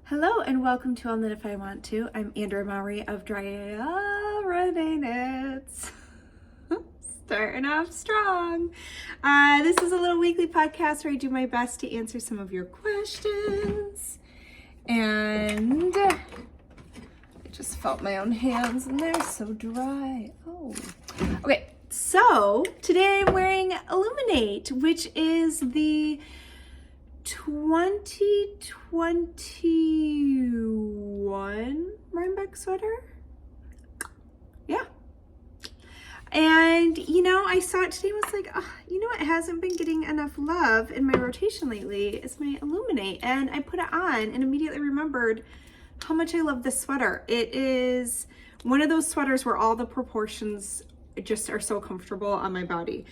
Hello and welcome to I'll Knit If I Want To. I'm Andrea Mowry of Andrea Knits. Starting off strong. This is a little weekly podcast where I do my best to answer some of your questions. And I just felt my own hands and they're so dry. Oh, okay. So today I'm wearing Illuminate, which is the 2021 Rhinebeck sweater. Yeah. And I saw it today and was like, oh, it hasn't been getting enough love in my rotation lately. It's my Illuminate. And I put it on and immediately remembered how much I love this sweater. It is one of those sweaters where all the proportions just are so comfortable on my body.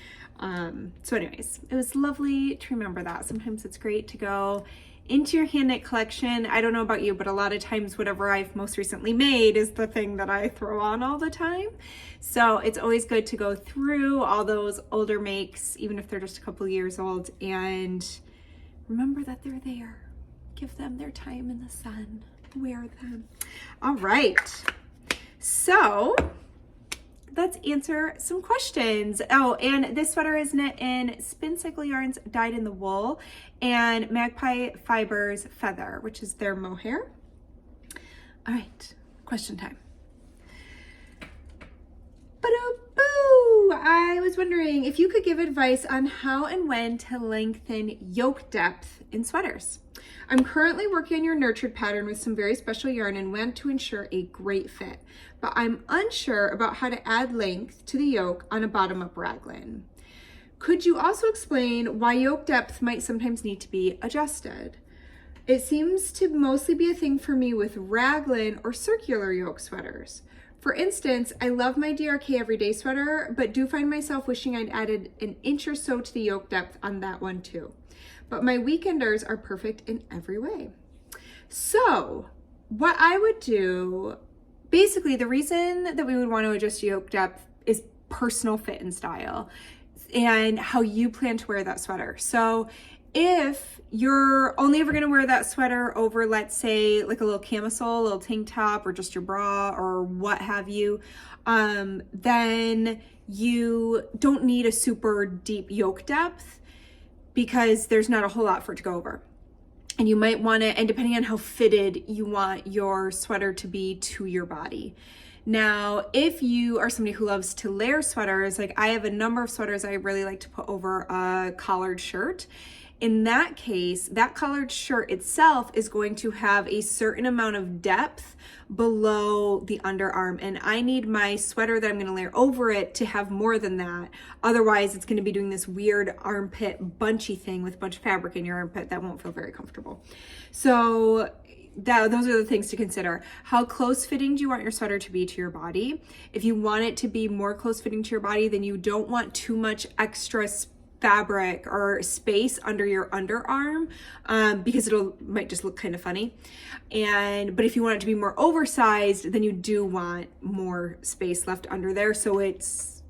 So anyways, it was lovely to remember that. Sometimes it's great to go into your hand knit collection. I don't know about you, but a lot of times whatever I've most recently made is the thing that I throw on all the time. So it's always good to go through all those older makes, even if they're just a couple years old, and remember that they're there. Give them their time in the sun. Wear them. All right. So let's answer some questions. Oh, and this sweater is knit in Spin Cycle Yarns Dyed in the Wool and Magpie Fibers Feather, which is their mohair. All right, question time. Ba-do-boo! I was wondering if you could give advice on how and when to lengthen yoke depth in sweaters. I'm currently working on your nurtured pattern with some very special yarn and want to ensure a great fit, but I'm unsure about how to add length to the yoke on a bottom-up raglan. Could you also explain why yoke depth might sometimes need to be adjusted? It seems to mostly be a thing for me with raglan or circular yoke sweaters. For instance, I love my DRK everyday sweater, but do find myself wishing I'd added an inch or so to the yoke depth on that one too. But my weekenders are perfect in every way. So what I would do, basically the reason that we would want to adjust yoke depth is personal fit and style and how you plan to wear that sweater. So if you're only ever going to wear that sweater over, let's say, like a little camisole, a little tank top, or just your bra or what have you, then you don't need a super deep yoke depth, because there's not a whole lot for it to go over. And you might want to, and depending on how fitted you want your sweater to be to your body. Now, if you are somebody who loves to layer sweaters, like I have a number of sweaters I really like to put over a collared shirt. In that case, that collared shirt itself is going to have a certain amount of depth below the underarm, and I need my sweater that I'm going to layer over it to have more than that. Otherwise, it's going to be doing this weird armpit bunchy thing with a bunch of fabric in your armpit that won't feel very comfortable. So those are the things to consider. How close fitting do you want your sweater to be to your body? If you want it to be more close fitting to your body, then you don't want too much extra fabric or space under your underarm, because might just look kind of funny. But if you want it to be more oversized, then you do want more space left under there so looks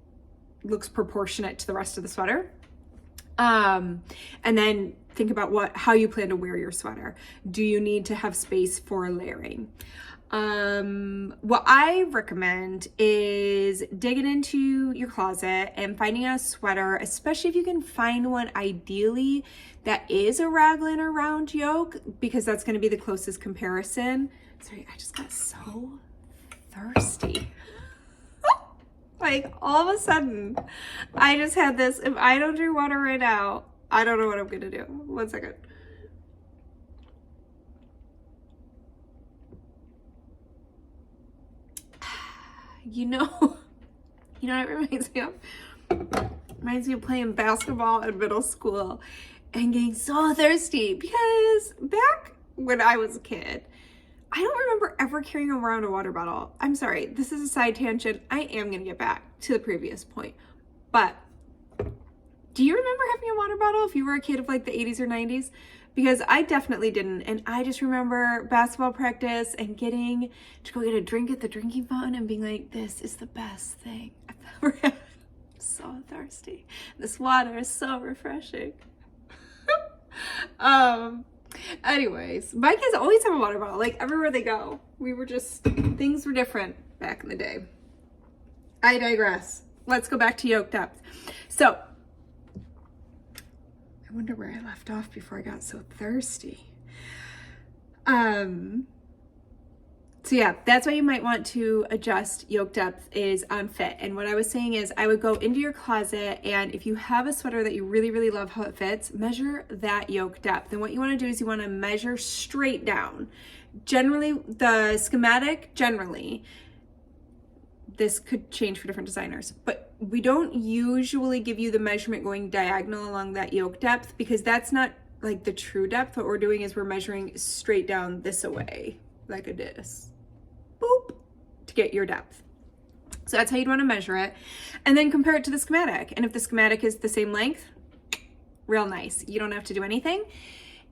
proportionate to the rest of the sweater. And then think about how you plan to wear your sweater. Do you need to have space for layering? What I recommend is digging into your closet and finding a sweater, especially if you can find one ideally that is a raglan or round yoke, because that's going to be the closest comparison. Sorry, I just got so thirsty. Like all of a sudden, I just had this. If I don't drink water right now, I don't know what I'm going to do. 1 second. You know what it reminds me of? Reminds me of playing basketball in middle school and getting so thirsty, because back when I was a kid, I don't remember ever carrying around a water bottle. I'm sorry, this is a side tangent. I am going to get back to the previous point. But do you remember having a water bottle if you were a kid of like the 80s or 90s? Because I definitely didn't. And I just remember basketball practice and getting to go get a drink at the drinking fountain and being like, this is the best thing I've ever had. I'm so thirsty. This water is so refreshing. Anyways, my kids always have a water bottle, like everywhere they go. Things were different back in the day. I digress. Let's go back to yolk depth. So, I wonder where I left off before I got so thirsty. So yeah, that's why you might want to adjust yolk depth is on fit. And what I was saying is I would go into your closet, and if you have a sweater that you really, really love how it fits, measure that yolk depth. And what you want to do is you want to measure straight down. Generally, the schematic, this could change for different designers, but we don't usually give you the measurement going diagonal along that yolk depth because that's not like the true depth. What we're doing is we're measuring straight down this away, like this. Boop, to get your depth. So that's how you'd want to measure it. And then compare it to the schematic. And if the schematic is the same length, real nice. You don't have to do anything.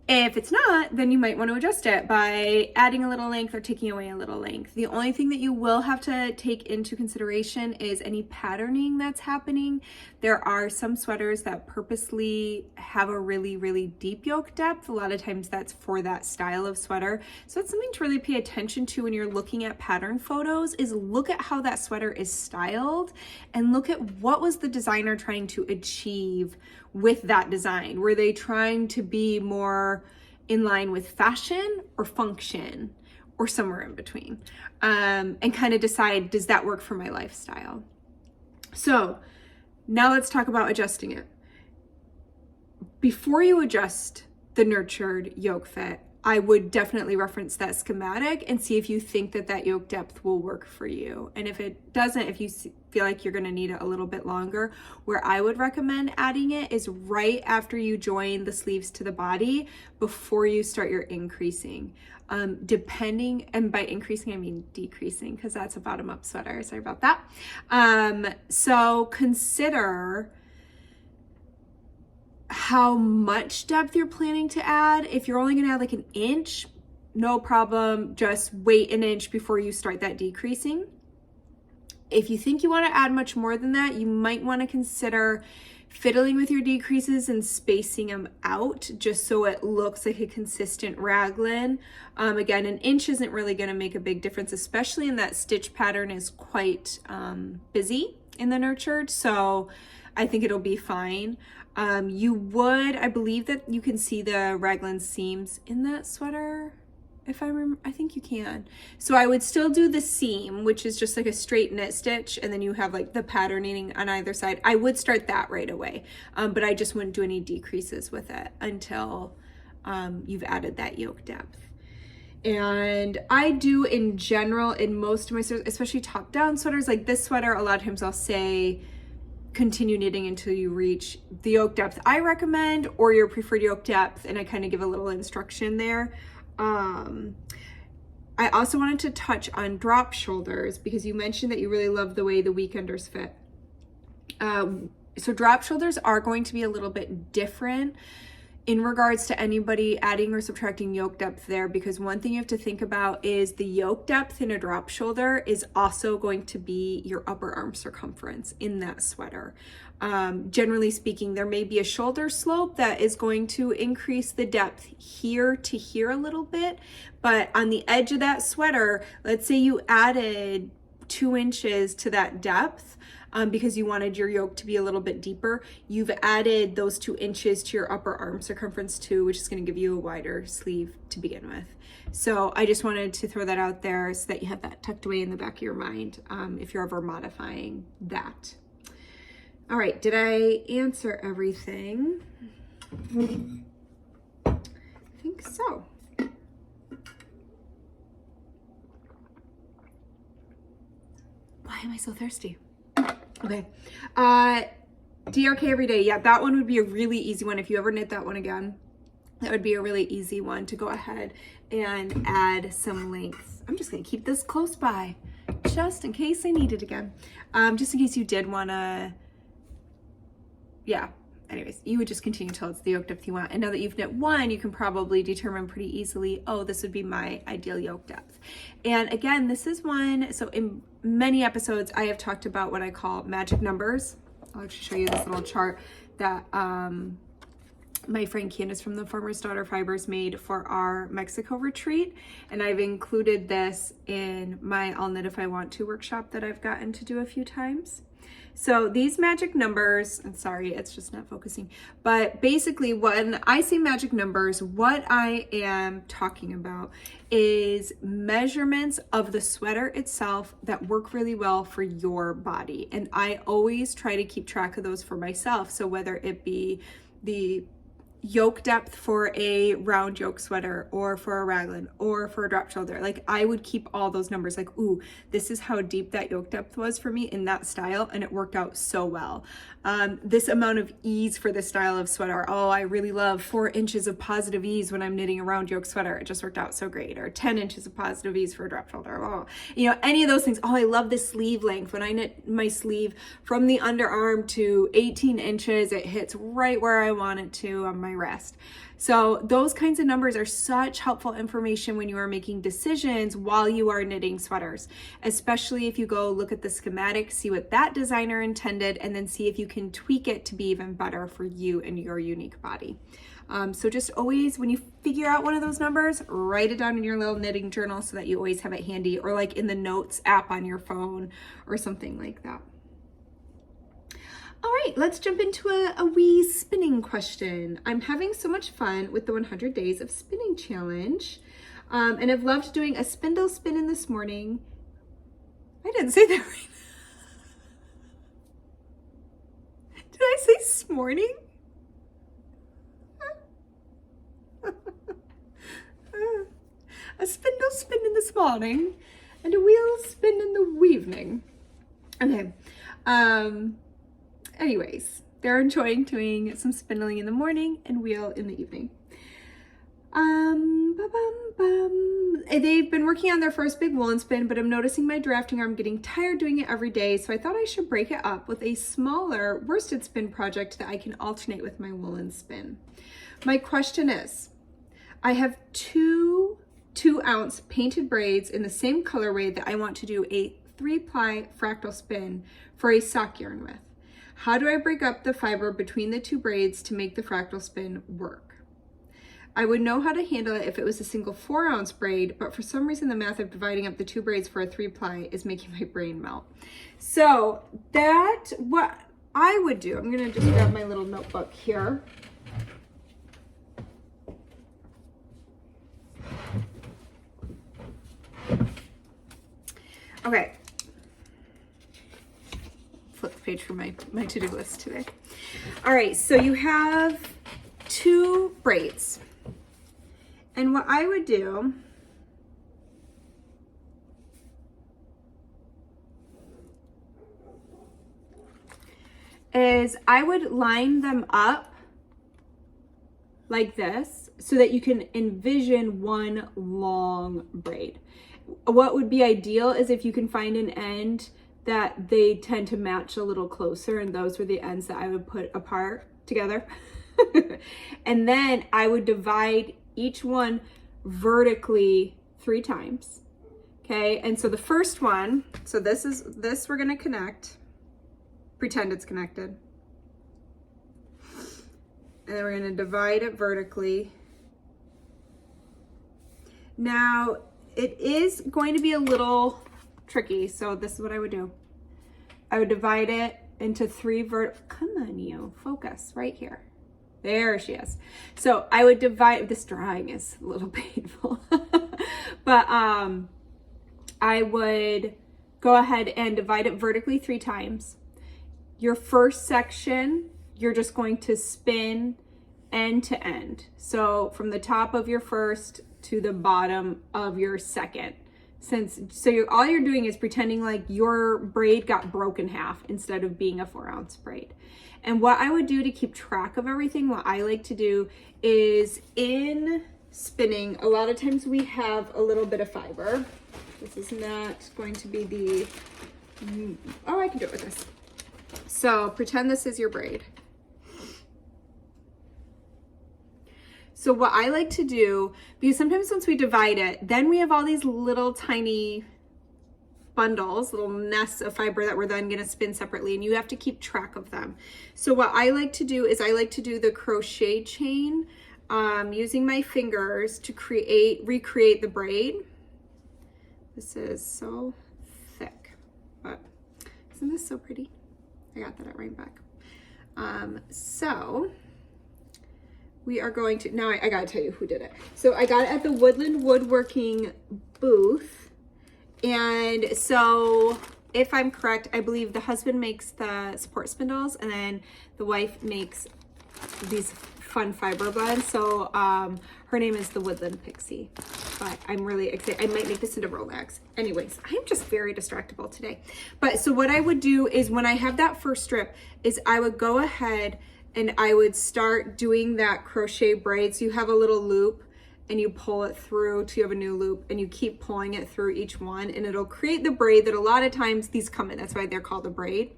If it's not, then you might want to adjust it by adding a little length or taking away a little length. The only thing that you will have to take into consideration is any patterning that's happening. There are some sweaters that purposely have a really, really deep yoke depth. A lot of times that's for that style of sweater. So it's something to really pay attention to when you're looking at pattern photos is look at how that sweater is styled and look at what was the designer trying to achieve with that design. Were they trying to be more in line with fashion or function or somewhere in between? And kind of decide, does that work for my lifestyle? So now let's talk about adjusting it. Before you adjust the nurtured yoke fit, I would definitely reference that schematic and see if you think that that yoke depth will work for you. And if it doesn't, if you feel like you're going to need it a little bit longer, where I would recommend adding it is right after you join the sleeves to the body before you start your increasing. Depending, and by increasing, I mean decreasing because that's a bottom up sweater. Sorry about that. So consider how much depth you're planning to add. If you're only going to add like an inch, no problem. Just wait an inch before you start that decreasing. If you think you want to add much more than that, you might want to consider fiddling with your decreases and spacing them out just so it looks like a consistent raglan. Again, an inch isn't really going to make a big difference, especially in that stitch pattern is quite busy in the nurtured. So I think it'll be fine. I believe that you can see the raglan seams in that sweater. If I remember, I think you can. So I would still do the seam, which is just like a straight knit stitch. And then you have like the patterning on either side. I would start that right away. But I just wouldn't do any decreases with it until you've added that yoke depth. And I do in general in most of my sweaters, especially top down sweaters, like this sweater, a lot of times I'll say, continue knitting until you reach the yoke depth I recommend or your preferred yoke depth, and I kind of give a little instruction there. I also wanted to touch on drop shoulders because you mentioned that you really love the way the weekenders fit. So drop shoulders are going to be a little bit different in regards to anybody adding or subtracting yoke depth there, because one thing you have to think about is the yoke depth in a drop shoulder is also going to be your upper arm circumference in that sweater. Generally speaking, there may be a shoulder slope that is going to increase the depth here to here a little bit, but on the edge of that sweater, let's say you added 2 inches to that depth, because you wanted your yoke to be a little bit deeper, you've added those 2 inches to your upper arm circumference too, which is going to give you a wider sleeve to begin with. So I just wanted to throw that out there so that you have that tucked away in the back of your mind if you're ever modifying that. All right, did I answer everything? I think so. Why am I so thirsty? Okay, DRK every day. Yeah, that one would be a really easy one. If you ever knit that one again, that would be a really easy one to go ahead and add some length. I'm just gonna keep this close by just in case I need it again. Just in case you did wanna, yeah. Anyways, you would just continue till it's the yoke depth you want. And now that you've knit one, you can probably determine pretty easily, oh, this would be my ideal yoke depth. And again, this is one, so in many episodes, I have talked about what I call magic numbers. I'll actually show you this little chart that my friend Candace from the Farmer's Daughter Fibers made for our Mexico retreat. And I've included this in my I'll Knit If I Want To workshop that I've gotten to do a few times. So these magic numbers, I'm sorry, it's just not focusing, but basically when I say magic numbers, what I am talking about is measurements of the sweater itself that work really well for your body. And I always try to keep track of those for myself. So whether it be the yoke depth for a round yoke sweater or for a raglan or for a drop shoulder, like I would keep all those numbers, like, ooh, this is how deep that yoke depth was for me in that style, and it worked out so well. This amount of ease for this style of sweater, oh, I really love 4 inches of positive ease when I'm knitting a round yoke sweater, it just worked out so great. Or 10 inches of positive ease for a drop shoulder, oh, you know, any of those things. Oh, I love this sleeve length. When I knit my sleeve from the underarm to 18 inches, it hits right where I want it to on my wrist. So those kinds of numbers are such helpful information when you are making decisions while you are knitting sweaters, especially if you go look at the schematic, see what that designer intended, and then see if you can tweak it to be even better for you and your unique body. So just always, when you figure out one of those numbers, write it down in your little knitting journal so that you always have it handy, or like in the notes app on your phone or something like that. All right, let's jump into a wee spinning question. I'm having so much fun with the 100 Days of Spinning Challenge, and I've loved doing a spindle spin in this morning. I didn't say that right. Did I say smorning? A spindle spin in this morning and a wheel spin in the evening. Okay. Anyways, they're enjoying doing some spindling in the morning and wheel in the evening. They've been working on their first big woolen spin, but I'm noticing my drafting arm getting tired doing it every day, so I thought I should break it up with a smaller worsted spin project that I can alternate with my woolen spin. My question is, I have two 2-ounce painted braids in the same colorway that I want to do a 3-ply fractal spin for a sock yarn with. How do I break up the fiber between the 2 braids to make the fractal spin work? I would know how to handle it if it was a single 4-ounce braid, but for some reason the math of dividing up the 2 braids for a 3-ply is making my brain melt. So that's what I would do. I'm gonna just grab my little notebook here. Okay. Flip the page for my to-do list today. All right, so you have 2 braids. And what I would do is I would line them up like this so that you can envision one long braid. What would be ideal is if you can find an end that they tend to match a little closer, and those were the ends that I would put apart together. And then I would divide each one vertically 3 times. Okay, and so the first one, so this we're gonna connect, pretend it's connected. And then we're gonna divide it vertically. Now, it is going to be a little tricky, so this is what I would do. I would divide it into 3 come on, you, focus right here. There she is. So I would divide, this drawing is a little painful, but I would go ahead and divide it vertically 3 times. Your first section, you're just going to spin end to end. So from the top of your first to the bottom of your second. All you're doing is pretending like your braid got broken half instead of being a 4-ounce braid. And what I would do to keep track of everything, what I like to do is in spinning, a lot of times we have a little bit of fiber. This is not going to be the, oh, I can do it with this. So pretend this is your braid. So what I like to do, because sometimes once we divide it, then we have all these little tiny bundles, little nests of fiber that we're then going to spin separately, and you have to keep track of them. So what I like to do is I like to do the crochet chain using my fingers to recreate the braid. This is so thick, but isn't this so pretty? I got that at right back. So we are going to, now I gotta tell you who did it. So I got it at the Woodland Woodworking booth. And so if I'm correct, I believe the husband makes the support spindles and then the wife makes these fun fiber blends. So her name is the Woodland Pixie, but I'm really excited. I might make this into Rolex. Anyways, I'm just very distractible today. But so what I would do is when I have that first strip is I would go ahead and I would start doing that crochet braid. So you have a little loop and you pull it through till you have a new loop and you keep pulling it through each one and it'll create the braid that a lot of times these come in. That's why they're called a braid.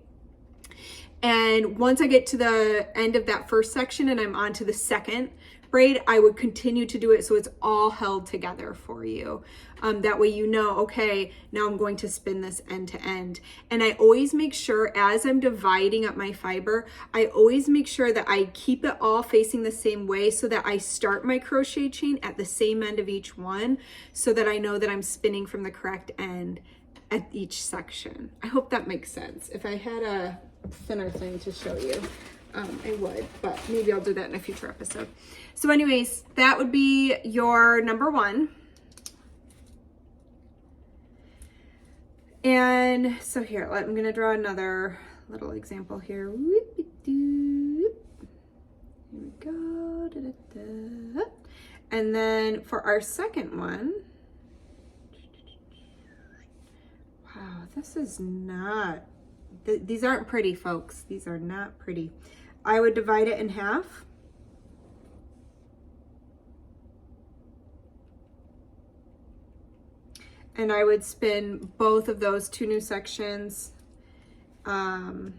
And once I get to the end of that first section and I'm on to the second braid, I would continue to do it so it's all held together for you. That way you know, okay, now I'm going to spin this end to end. And I always make sure as I'm dividing up my fiber, I always make sure that I keep it all facing the same way so that I start my crochet chain at the same end of each one so that I know that I'm spinning from the correct end at each section. I hope that makes sense. If I had a thinner thing to show you, I would, but maybe I'll do that in a future episode. So anyways, that would be your number one. And so here, I'm gonna draw another little example here. Here we go. And then for our second one, wow, this is not, these aren't pretty, folks. These are not pretty. I would divide it in half. And I would spin both of those two new sections end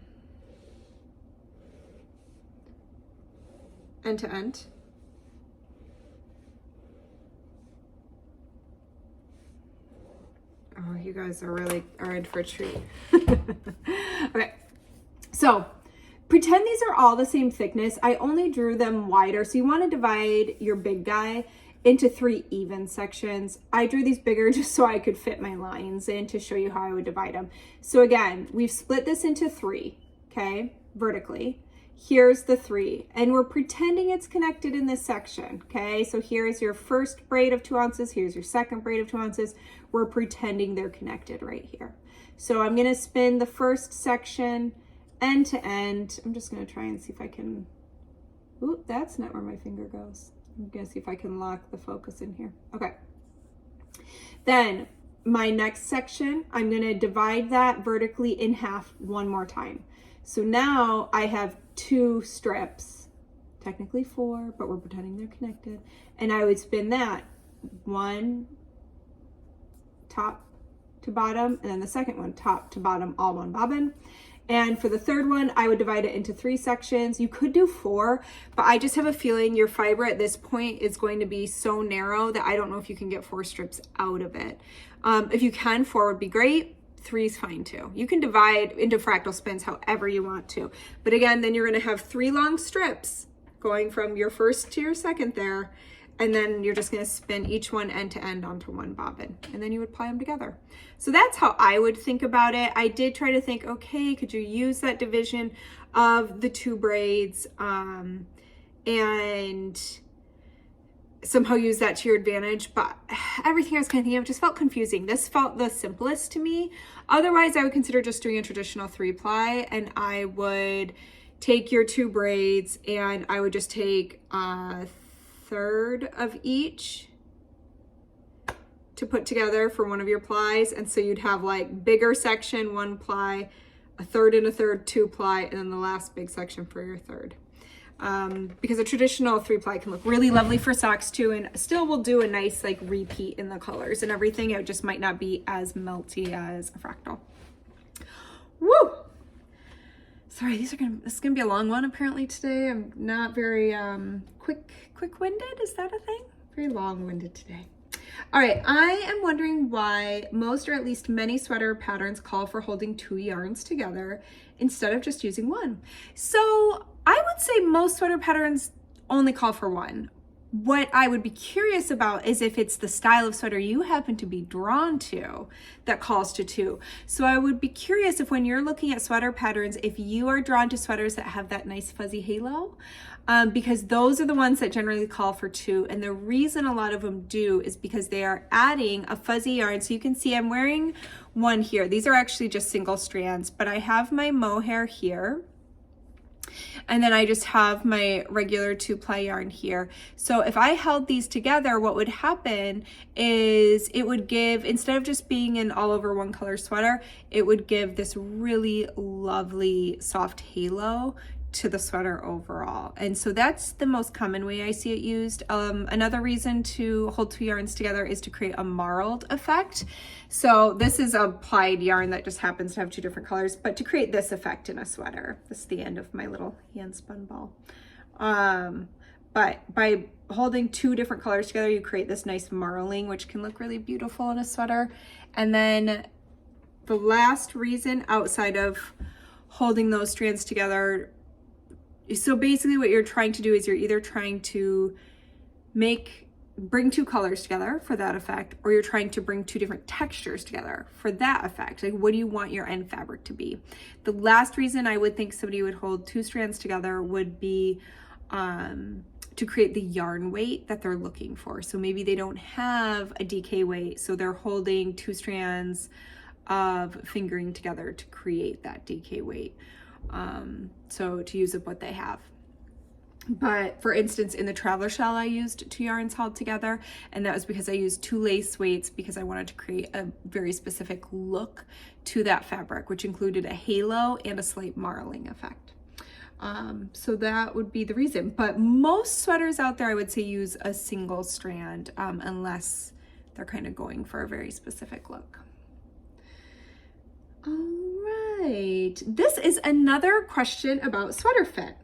to end. Oh, you guys are in for a treat. Okay, so pretend these are all the same thickness. I only drew them wider. So you want to divide your big guy into 3 even sections. I drew these bigger just so I could fit my lines in to show you how I would divide them. So again, we've split this into 3, okay, vertically. Here's the 3, and we're pretending it's connected in this section, okay? So here's your first braid of 2 ounces, here's your second braid of 2 ounces. We're pretending they're connected right here. So I'm gonna spin the first section end to end. I'm just gonna try and see if I can, ooh, that's not where my finger goes. I'm gonna see if I can lock the focus in here. Okay. Then my next section, I'm gonna divide that vertically in half one more time. So now I have 2 strips, technically 4, but we're pretending they're connected. And I would spin that one top to bottom, and then the second one top to bottom, all one bobbin. And for the third one, I would divide it into 3 sections. You could do 4, but I just have a feeling your fiber at this point is going to be so narrow that I don't know if you can get 4 strips out of it. If you can, 4 would be great. 3 is fine too. You can divide into fractal spins however you want to. But again, then you're gonna have 3 long strips going from your first to your second there. And then you're just gonna spin each one end to end onto one bobbin. And then you would ply them together. So that's how I would think about it. I did try to think, okay, could you use that division of the 2 braids and somehow use that to your advantage, but everything I was kind of thinking of just felt confusing. This felt the simplest to me. Otherwise, I would consider just doing a traditional 3-ply, and I would take your 2 braids and I would just take a third of each to put together for one of your plies. And so you'd have like bigger section, 1 ply, a third and a third, 2 ply, and then the last big section for your third. Because a traditional 3-ply can look really lovely for socks too, and still will do a nice like repeat in the colors and everything. It just might not be as melty as a fractal. Woo! Sorry, this is gonna be a long one apparently today. I'm not very quick-winded. Is that a thing? Very long-winded today. All right, I am wondering why most or at least many sweater patterns call for holding 2 yarns together instead of just using one. So I would say most sweater patterns only call for one. What I would be curious about is if it's the style of sweater you happen to be drawn to that calls to 2. So I would be curious if when you're looking at sweater patterns, if you are drawn to sweaters that have that nice fuzzy halo, because those are the ones that generally call for 2. And the reason a lot of them do is because they are adding a fuzzy yarn. So you can see I'm wearing one here. These are actually just single strands, but I have my mohair here. And then I just have my regular 2-ply yarn here. So if I held these together, what would happen is it would give, instead of just being an all over one color sweater, it would give this really lovely soft halo to the sweater overall. And so that's the most common way I see it used. Another reason to hold 2 yarns together is to create a marled effect. So this is a plied yarn that just happens to have 2 different colors, but to create this effect in a sweater. This is the end of my little hand spun ball. But by holding 2 different colors together, you create this nice marling, which can look really beautiful in a sweater. And then the last reason outside of holding those strands together, so basically what you're trying to do is you're either trying to bring 2 colors together for that effect, or you're trying to bring 2 different textures together for that effect. Like, what do you want your end fabric to be? The last reason I would think somebody would hold 2 strands together would be to create the yarn weight that they're looking for. So maybe they don't have a DK weight, so they're holding 2 strands of fingering together to create that DK weight. So to use up what they have. But for instance, in the traveler shell, I used 2 yarns held together, and that was because I used 2 lace weights because I wanted to create a very specific look to that fabric, which included a halo and a slight marling effect. So that would be the reason. But most sweaters out there, I would say, use a single strand, unless they're kind of going for a very specific look. All right, this is another question about sweater fit.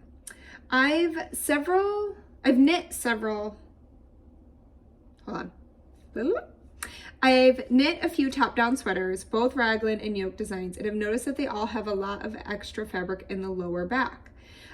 I've knit several, I've knit a few top-down sweaters, both raglan and yoke designs, and I've noticed that they all have a lot of extra fabric in the lower back.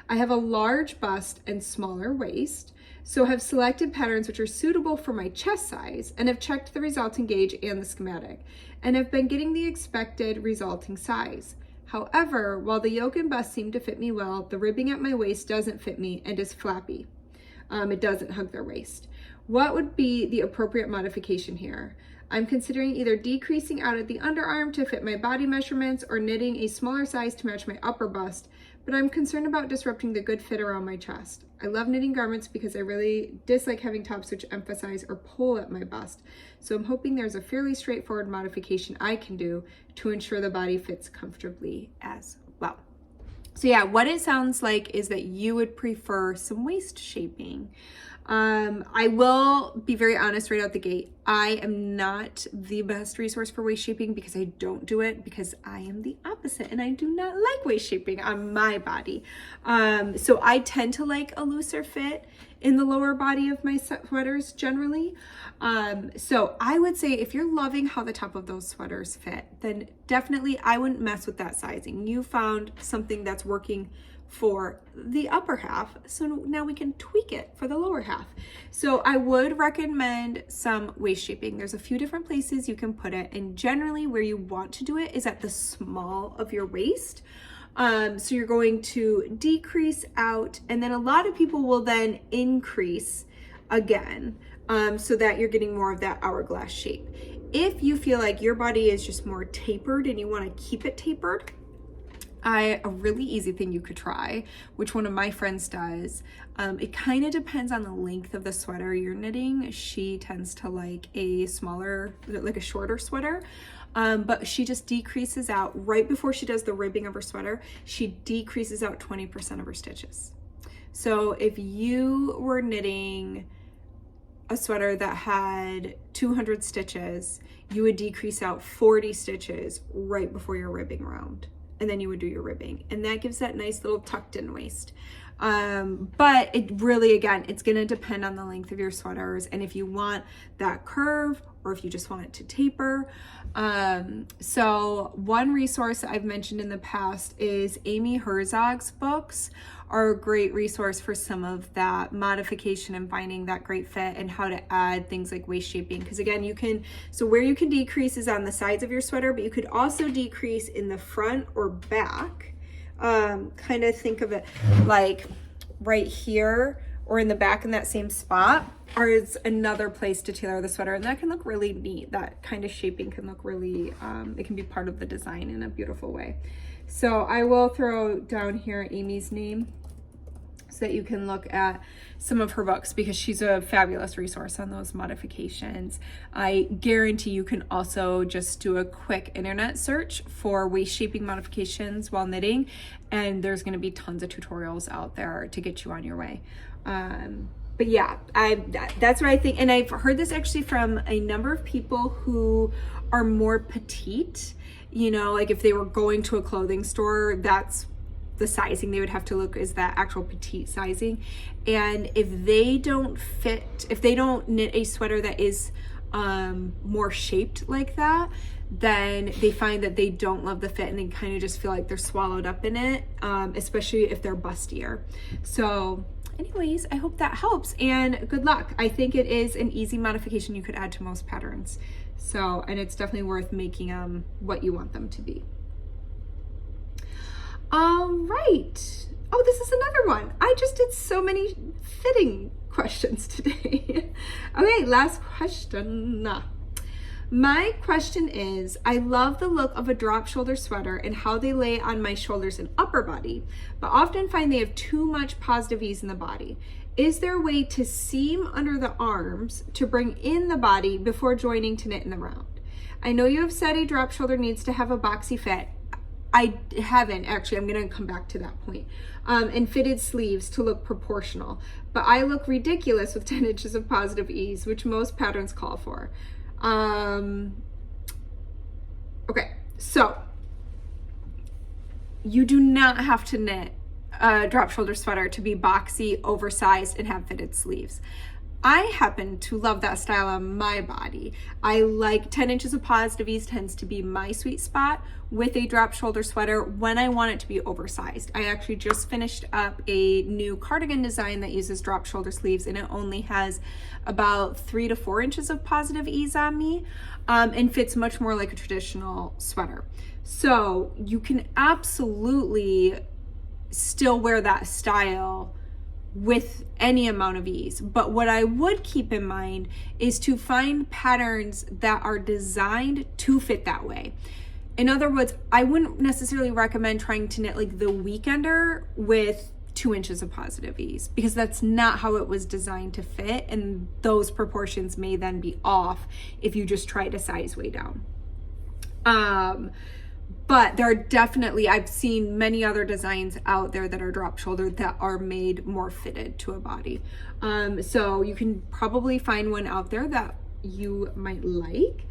I have a large bust and smaller waist, so have selected patterns which are suitable for my chest size, and have checked the resulting gauge and the schematic, and have been getting the expected resulting size. However, while the yoke and bust seem to fit me well, the ribbing at my waist doesn't fit me and is flappy. It doesn't hug their waist. What would be the appropriate modification here? I'm considering either decreasing out at the underarm to fit my body measurements or knitting a smaller size to match my upper bust, but I'm concerned about disrupting the good fit around my chest. I love knitting garments because I really dislike having tops which emphasize or pull at my bust. So I'm hoping there's a fairly straightforward modification I can do to ensure the body fits comfortably as well. So yeah, what it sounds like is that you would prefer some waist shaping. I will be very honest right out the gate. I am not the best resource for waist shaping because I don't do it, because I am the opposite and I do not like waist shaping on my body. So I tend to like a looser fit in the lower body of my sweaters generally. So I would say if you're loving how the top of those sweaters fit, then definitely I wouldn't mess with that sizing. You found something that's working for the upper half, so now we can tweak it for the lower half. So I would recommend some waist shaping. There's a few different places you can put it, and generally where you want to do it is at the small of your waist. So you're going to decrease out, and then a lot of people will then increase again, so that you're getting more of that hourglass shape. If you feel like your body is just more tapered and you want to keep it tapered, a really easy thing you could try, which one of my friends does, it kind of depends on the length of the sweater you're knitting. She tends to like a smaller, like a shorter sweater, but she just decreases out right before she does the ribbing of her sweater. She decreases out 20% of her stitches. So if you were knitting a sweater that had 200 stitches, you would decrease out 40 stitches right before your ribbing round. And then you would do your ribbing, and that gives that nice little tucked in waist. But it really, again, it's going to depend on the length of your sweaters and if you want that curve or if you just want it to taper. So one resource I've mentioned in the past is Amy Herzog's books are a great resource for some of that modification and finding that great fit and how to add things like waist shaping. Because again, so where you can decrease is on the sides of your sweater, but you could also decrease in the front or back. Kind of think of it like right here or in the back in that same spot, or it's another place to tailor the sweater, and that can look really neat. That kind of shaping can look really, it can be part of the design in a beautiful way. So I will throw down here Amy's name so that you can look at some of her books, because she's a fabulous resource on those modifications. I guarantee you can also just do a quick internet search for waist shaping modifications while knitting, and there's going to be tons of tutorials out there to get you on your way. But yeah, that's what I think. And I've heard this actually from a number of people who are more petite, you know, like if they were going to a clothing store, that's the sizing they would have to look, is that actual petite sizing. And if they don't knit a sweater that is more shaped like that, then they find that they don't love the fit and they kind of just feel like they're swallowed up in it, especially if they're bustier. So anyways, I hope that helps, and good luck. I think it is an easy modification you could add to most patterns. So, and it's definitely worth making them what you want them to be. All right. Oh, this is another one. I just did so many fitting questions today. Okay, last question. My question is, I love the look of a drop shoulder sweater and how they lay on my shoulders and upper body, but often find they have too much positive ease in the body. Is there a way to seam under the arms to bring in the body before joining to knit in the round? I know you have said a drop shoulder needs to have a boxy fit. I haven't actually, I'm gonna come back to that point. And fitted sleeves to look proportional, but I look ridiculous with 10 inches of positive ease, which most patterns call for. Okay, so you do not have to knit a drop shoulder sweater to be boxy, oversized, and have fitted sleeves. I happen to love that style on my body. I like 10 inches of positive ease tends to be my sweet spot with a drop shoulder sweater when I want it to be oversized. I actually just finished up a new cardigan design that uses drop shoulder sleeves, and it only has about 3 to 4 inches of positive ease on me, and fits much more like a traditional sweater. So you can absolutely still wear that style with any amount of ease. But what I would keep in mind is to find patterns that are designed to fit that way. In other words, I wouldn't necessarily recommend trying to knit like the weekender with 2 inches of positive ease, because that's not how it was designed to fit, and those proportions may then be off if you just try to size way down. But there are definitely, I've seen many other designs out there that are drop shoulder that are made more fitted to a body. So you can probably find one out there that you might like.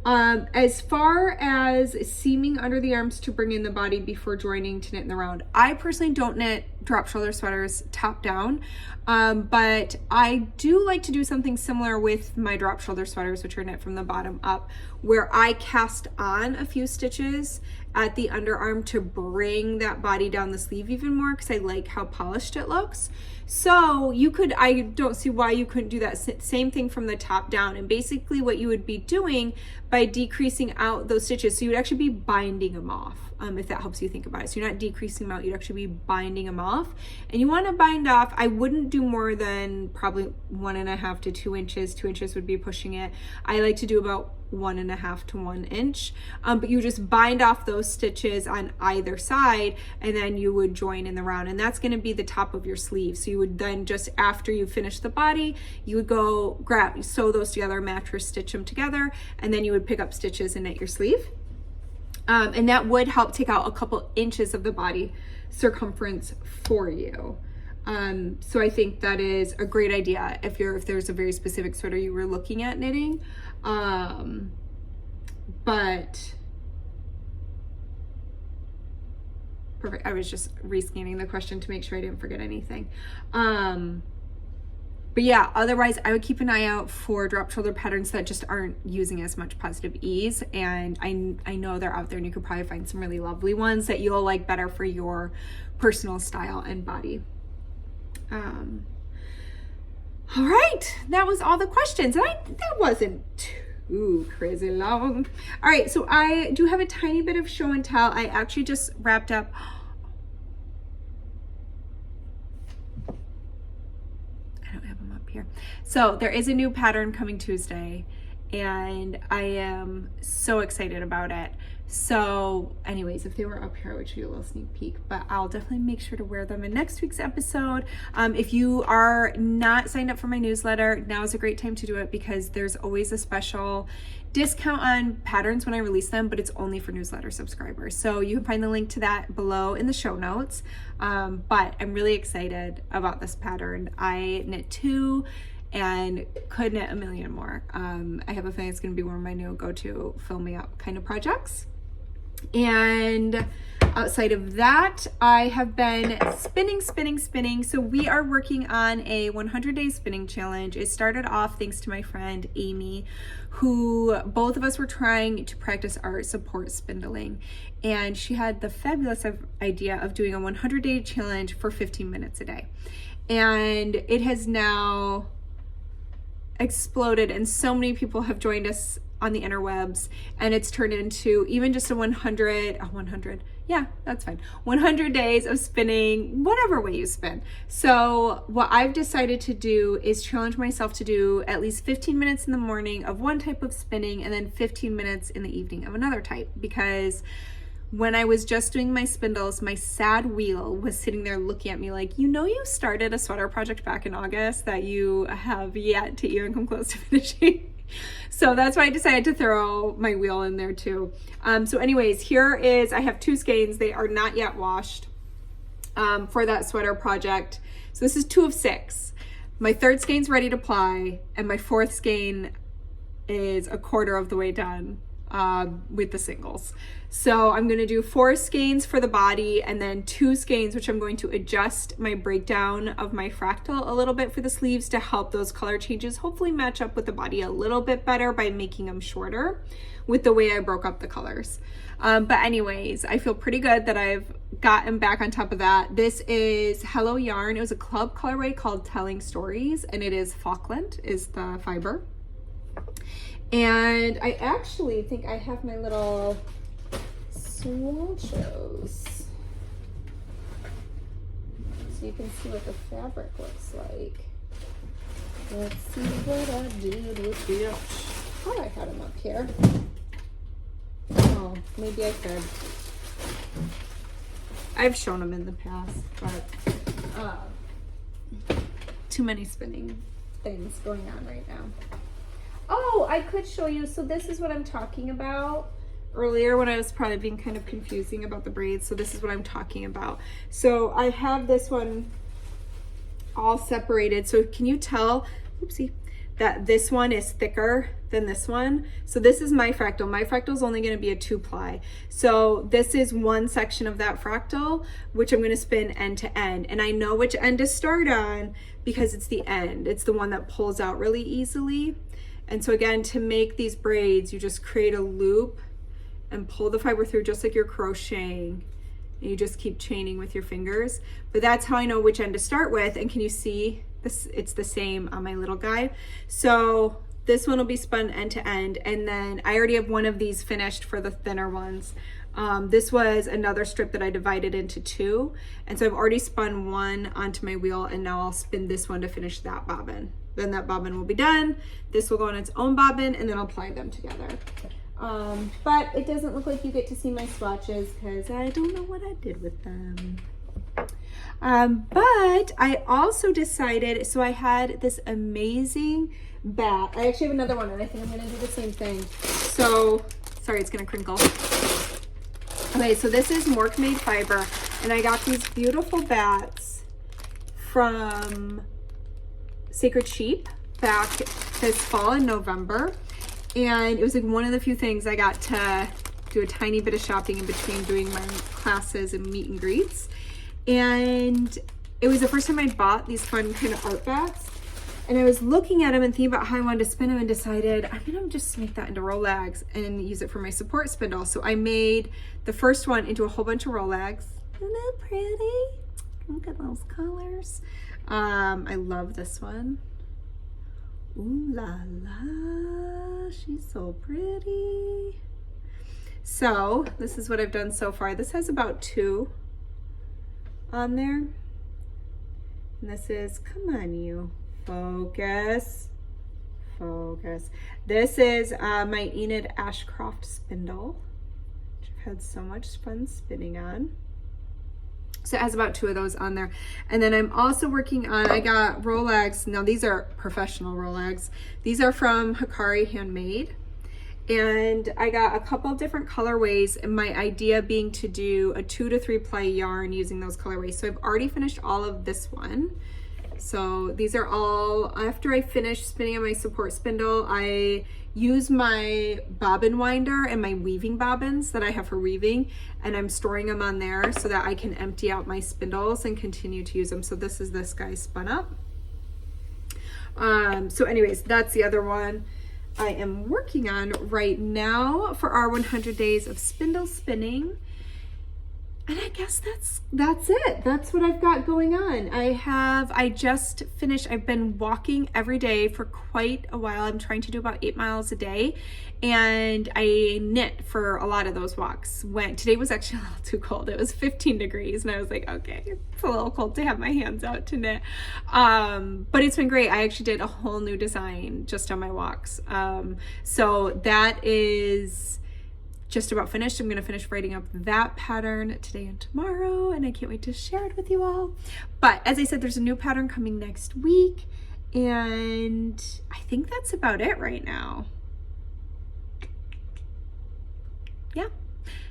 As far as seaming under the arms to bring in the body before joining to knit in the round, I personally don't knit drop shoulder sweaters top down, but I do like to do something similar with my drop shoulder sweaters, which are knit from the bottom up, where I cast on a few stitches at the underarm to bring that body down the sleeve even more, because I like how polished it looks. So you could, I don't see why you couldn't do that same thing from the top down. And basically what you would be doing by decreasing out those stitches, so you would actually be binding them off, if that helps you think about it. So you're not decreasing them out, you'd actually be binding them off. And you want to bind off, I wouldn't do more than probably 1.5 to 2 inches. 2 inches would be pushing it. I like to do about 1.5 to 1 inch, but you just bind off those stitches on either side, and then you would join in the round, and that's going to be the top of your sleeve. So you would then, just after you finish the body, you would go sew those together, mattress stitch them together, and then you would pick up stitches and knit your sleeve. And that would help take out a couple inches of the body circumference for you. So I think that is a great idea if there's a very specific sweater you were looking at knitting. But perfect. I was just rescanning the question to make sure I didn't forget anything. But yeah, otherwise I would keep an eye out for drop shoulder patterns that just aren't using as much positive ease. And I know they're out there, and you could probably find some really lovely ones that you'll like better for your personal style and body. All right, that was all the questions. And that wasn't too crazy long. All right, so I do have a tiny bit of show and tell. I actually just wrapped up. I don't have them up here. So there is a new pattern coming Tuesday, and I am so excited about it. So anyways, if they were up here, I would show you a little sneak peek, but I'll definitely make sure to wear them in next week's episode. If you are not signed up for my newsletter, now is a great time to do it, because there's always a special discount on patterns when I release them, but it's only for newsletter subscribers. So you can find the link to that below in the show notes. But I'm really excited about this pattern. I knit 2 and could knit a million more. I have a feeling it's going to be one of my new go-to fill me up kind of projects. And outside of that, I have been spinning. So we are working on a 100-day spinning challenge. It started off thanks to my friend Amy, who both of us were trying to practice our support spindling. And she had the fabulous idea of doing a 100-day challenge for 15 minutes a day. And it has now exploded, and so many people have joined us on the interwebs, and it's turned into even just a 100 days of spinning, whatever way you spin. So what I've decided to do is challenge myself to do at least 15 minutes in the morning of one type of spinning, and then 15 minutes in the evening of another type, because when I was just doing my spindles, my sad wheel was sitting there looking at me like, you know, you started a sweater project back in August that you have yet to even come close to finishing. So that's why I decided to throw my wheel in there too. So anyways, I have 2 skeins. They are not yet washed for that sweater project. So this is 2 of 6. My 3rd skein's ready to ply, and my 4th skein is a quarter of the way done with the singles. So I'm going to do 4 skeins for the body, and then 2 skeins, which I'm going to adjust my breakdown of my fractal a little bit for the sleeves to help those color changes hopefully match up with the body a little bit better by making them shorter with the way I broke up the colors. But anyways, I feel pretty good that I've gotten back on top of that. This is Hello Yarn. It was a club colorway called Telling Stories, and it is Falkland is the fiber. And I actually think I have my little swatches, so you can see what the fabric looks like. Let's see what I did with it. I thought I had them up here. Oh, maybe I could. I've shown them in the past, but too many spinning things going on right now. Oh, I could show you. So this is what I'm talking about earlier when I was probably being kind of confusing about the braids. So this is what I'm talking about. So I have this one all separated. So can you tell, oopsie, that this one is thicker than this one? So this is my fractal. My fractal is only going to be a 2-ply. So this is one section of that fractal, which I'm going to spin end to end. And I know which end to start on because it's the end. It's the one that pulls out really easily. And so again, to make these braids, you just create a loop and pull the fiber through just like you're crocheting. And you just keep chaining with your fingers. But that's how I know which end to start with. And can you see this? It's the same on my little guide. So this one will be spun end to end. And then I already have one of these finished for the thinner ones. This was another strip that I divided into 2. And so I've already spun one onto my wheel, and now I'll spin this one to finish that bobbin. Then that bobbin will be done. This will go on its own bobbin, and then I'll ply them together. But it doesn't look like you get to see my swatches because I don't know what I did with them. But I also decided, so I had this amazing bat. I actually have another one, and I think I'm going to do the same thing. So, sorry, it's going to crinkle. Okay, so this is Mork Made Fiber, and I got these beautiful bats from Sacred Sheep back this fall in November. And it was like one of the few things I got to do a tiny bit of shopping in between doing my classes and meet and greets. And it was the first time I bought these fun kind of art bats. And I was looking at them and thinking about how I wanted to spin them and decided I'm gonna just make that into Rolags and use it for my support spindle. So I made the first one into a whole bunch of Rolags. Isn't that pretty? Look at those colors. I love this one. Ooh la la, she's so pretty. So this is what I've done so far. This has about 2 on there. And this is, come on you. Focus, focus. This is my Enid Ashcroft spindle, which I've had so much fun spinning on. So it has about 2 of those on there. And then I'm also working on, I got Rolags. Now these are professional Rolags. These are from Hikari Handmade. And I got a couple different colorways, and my idea being to do a 2 to 3 ply yarn using those colorways. So I've already finished all of this one. So these are all, after I finish spinning on my support spindle, I use my bobbin winder and my weaving bobbins that I have for weaving, and I'm storing them on there so that I can empty out my spindles and continue to use them. So this is this guy spun up. So anyways, that's the other one I am working on right now for our 100 days of spindle spinning. And I guess that's it. That's what I've got going on. I just finished, I've been walking every day for quite a while. I'm trying to do about 8 miles a day. And I knit for a lot of those walks. Today was actually a little too cold. It was 15 degrees and I was like, okay, it's a little cold to have my hands out to knit. But it's been great. I actually did a whole new design just on my walks. So that is just about finished. I'm going to finish writing up that pattern today and tomorrow, and I can't wait to share it with you all. But as I said, there's a new pattern coming next week, and I think that's about it right now. Yeah.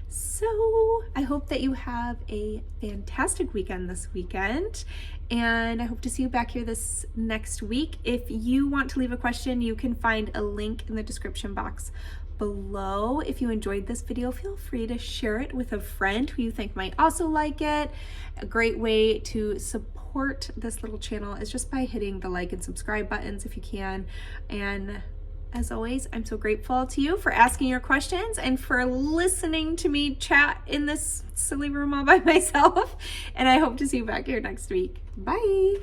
So I hope that you have a fantastic weekend this weekend, and I hope to see you back here this next week. If you want to leave a question, you can find a link in the description box below. If you enjoyed this video, feel free to share it with a friend who you think might also like it. A great way to support this little channel is just by hitting the like and subscribe buttons if you can. And as always, I'm so grateful to you for asking your questions and for listening to me chat in this silly room all by myself. And I hope to see you back here next week. Bye.